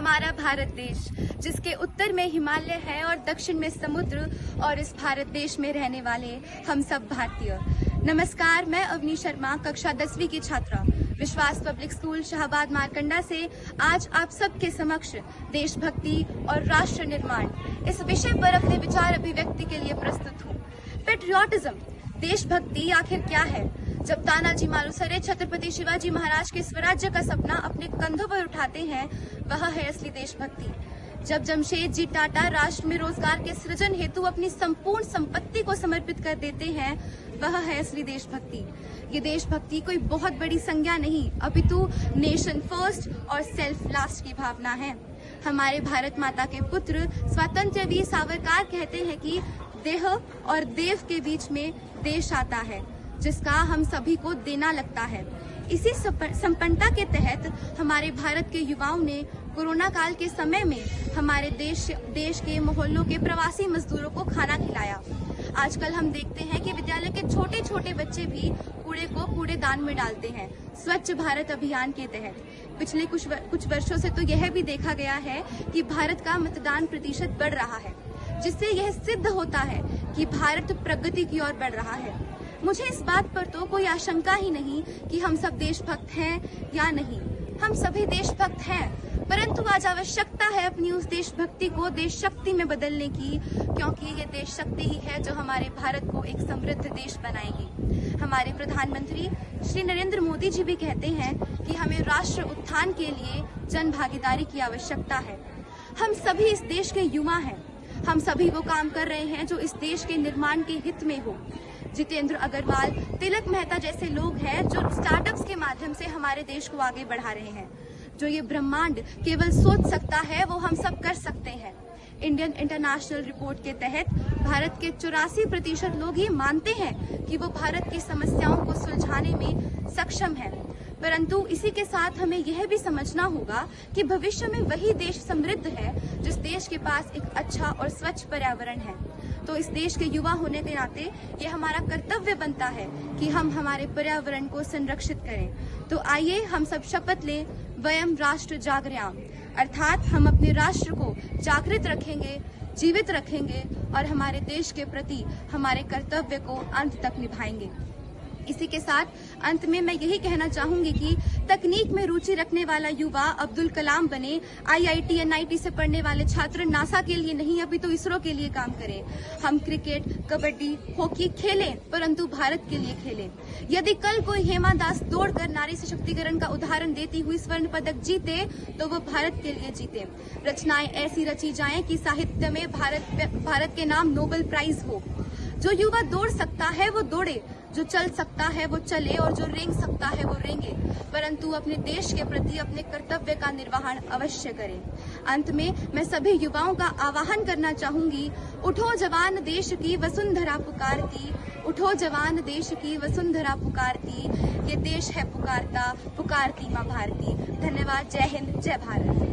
हमारा भारत देश, जिसके उत्तर में हिमालय है और दक्षिण में समुद्र, और इस भारत देश में रहने वाले हम सब भारतीय। नमस्कार, मैं अवनी शर्मा, कक्षा 10वीं की छात्रा, विश्वास पब्लिक स्कूल शाहबाद मारकंडा से आज आप सबके समक्ष देशभक्ति और राष्ट्र निर्माण इस विषय पर अपने विचार अभिव्यक्ति के लिए प्रस्तुत हूँ। पेट्रियोटिज्म, देशभक्ति आखिर क्या है? जब तानाजी मालुसरे छत्रपति शिवाजी महाराज के स्वराज्य का सपना अपने कंधों पर उठाते हैं, वह है असली देशभक्ति। जब जमशेदजी टाटा राष्ट्र में रोजगार के सृजन हेतु अपनी संपूर्ण संपत्ति को समर्पित कर देते हैं, वह है असली देशभक्ति। ये देशभक्ति कोई बहुत बड़ी संज्ञा नहीं, अपितु नेशन फर्स्ट और सेल्फ लास्ट की भावना है। हमारे भारत माता के पुत्र स्वतंत्र वीर सावरकर कहते हैं कि देह और देव के बीच में देश आता है, जिसका हम सभी को देना लगता है। इसी संपन्नता के तहत हमारे भारत के युवाओं ने कोरोना काल के समय में हमारे देश के मोहल्लों के प्रवासी मजदूरों को खाना खिलाया। आजकल हम देखते हैं कि विद्यालय के छोटे छोटे बच्चे भी कूड़े को कूड़ेदान में डालते हैं, स्वच्छ भारत अभियान के तहत। पिछले कुछ वर्षों से तो यह भी देखा गया है कि भारत का मतदान प्रतिशत बढ़ रहा है, जिससे यह सिद्ध होता है कि भारत प्रगति की ओर बढ़ रहा है। मुझे इस बात पर तो कोई आशंका ही नहीं कि हम सब देशभक्त हैं या नहीं। हम सभी देशभक्त हैं, परंतु आज आवश्यकता है अपनी उस देशभक्ति को देश शक्ति में बदलने की, क्योंकि ये देश शक्ति ही है जो हमारे भारत को एक समृद्ध देश बनाएगी। हमारे प्रधानमंत्री श्री नरेंद्र मोदी जी भी कहते हैं कि हमें राष्ट्र उत्थान के लिए जन भागीदारी की आवश्यकता है। हम सभी इस देश के युवा हैं, हम सभी वो काम कर रहे हैं जो इस देश के निर्माण के हित में हो। जितेंद्र अग्रवाल, तिलक मेहता जैसे लोग हैं जो स्टार्टअप्स के माध्यम से हमारे देश को आगे बढ़ा रहे हैं। जो ये ब्रह्मांड केवल सोच सकता है, वो हम सब कर सकते हैं। इंडियन इंटरनेशनल रिपोर्ट के तहत भारत के 84% लोग ये मानते हैं कि वो भारत की समस्याओं को सुलझाने में सक्षम है। परंतु इसी के साथ हमें यह भी समझना होगा कि भविष्य में वही देश समृद्ध है जिस देश के पास एक अच्छा और स्वच्छ पर्यावरण है। तो इस देश के युवा होने के नाते ये हमारा कर्तव्य बनता है कि हम हमारे पर्यावरण को संरक्षित करें। तो आइए हम सब शपथ लें, वयम राष्ट्र जागर्याम, अर्थात हम अपने राष्ट्र को जागृत रखेंगे, जीवित रखेंगे और हमारे देश के प्रति हमारे कर्तव्य को अंत तक निभाएंगे। इसी के साथ अंत में मैं यही कहना चाहूंगी कि तकनीक में रुचि रखने वाला युवा अब्दुल कलाम बने, IIT NIT से पढ़ने वाले छात्र नासा के लिए नहीं अभी तो इसरो के लिए काम करें। हम क्रिकेट, कबड्डी, हॉकी खेलें, परंतु भारत के लिए खेलें। यदि कल कोई हेमा दास दौड़कर नारी सशक्तिकरण का उदाहरण देती हुई स्वर्ण पदक जीते, तो वो भारत के लिए जीते। रचनाएं ऐसी रची जाएं कि साहित्य में भारत के नाम नोबेल प्राइज हो। जो युवा दौड़ सकता है वो दौड़े, जो चल सकता है वो चले और जो रेंग सकता है वो रेंगे, परंतु अपने देश के प्रति अपने कर्तव्य का निर्वहन अवश्य करें। अंत में मैं सभी युवाओं का आह्वान करना चाहूंगी, उठो जवान देश की वसुंधरा पुकारती, उठो जवान देश की वसुंधरा पुकारती, ये देश है पुकारता, पुकारती माँ भारती। धन्यवाद। जय हिंद, जय भारत।